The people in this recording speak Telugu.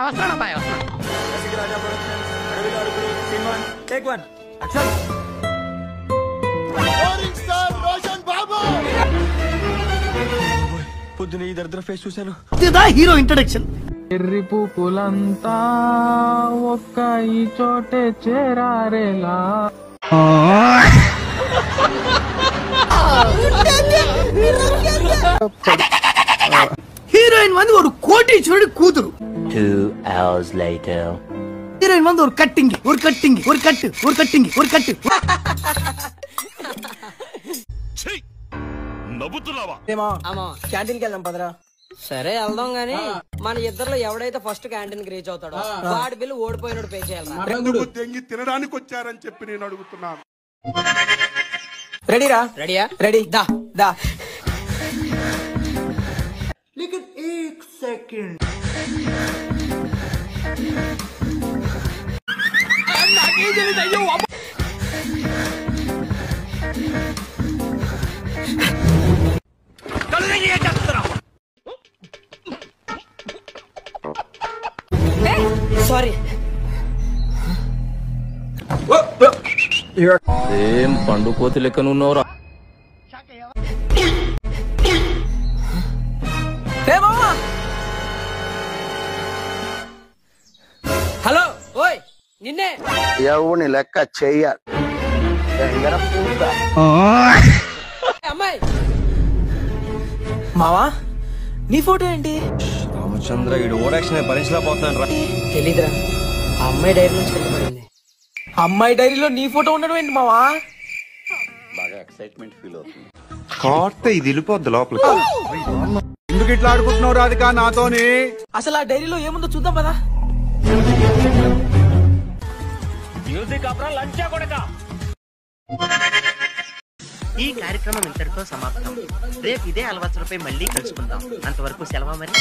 వస్తాను అబ్బాయి వస్తాను. పొద్దున ఈ దరిద్ర ఫేస్ చూశాను. Hero introduction. ఎర్రి పూపులంతా ఒక్క ఈ చోటే చేరారేలా. హీరోయిన్ మంది ఒక కోటీశ్వరుడి కూతురు. 2 hours later. హీరోయిన్ మంది ఒక కట్టింగ్ ఒక కట్టింగ్ ఒక కట్టు ఒక కట్టింగ్ ఒక కట్టు. క్యాంటీన్కి వెళ్దాం పదరా. సరే వెళ్దాం గానీ మన ఇద్దరులో ఎవడైతే ఫస్ట్ క్యాంటీన్ కి రీచ్ అవుతాడో వాడి బిల్లు ఓడిపోయినోడు పే చేయాలి. తినడానికి వచ్చారని చెప్పి నేను అడుగుతున్నాను. రెడీరా? రెడీయా? రెడీ. దా దా. సారీ. ఏం పండు కోతి లెక్కనున్నావురా. హలో ఓయ్ నిన్నే. ఎవని లెక్క చెయ్యాలి. అమ్మాయి మావా నీ ఫోటో ఏంటి? రామచంద్ర ఈడు ఓరాక్షన్ భరించలేకపోతున్నాను రా. తెలీదురా, ఆ అమ్మాయి డైరీ నుంచి వెళ్ళిపోయింది. అమ్మాయి డైరీలో నీ ఫోటో ఉండడం ఏంటి మావా? బాగా ఎక్సైట్మెంట్ ఫీల్ అవుతుంది. కార్త ఇది వెళ్ళిపోద్ది లోపలికి. ఎందుకు ఇట్లా ఆడుకుంటున్నావు రాధిక నాతోని? అసలు ఆ డైరీలో ఏముందో చూద్దాం పదా. ఈ కార్యక్రమం ఇంతటితో సమాప్తం. రేపు ఇదే అలవాట్లపై మళ్ళీ కలుసుకుందాం. అంతవరకు సెలవు మరి.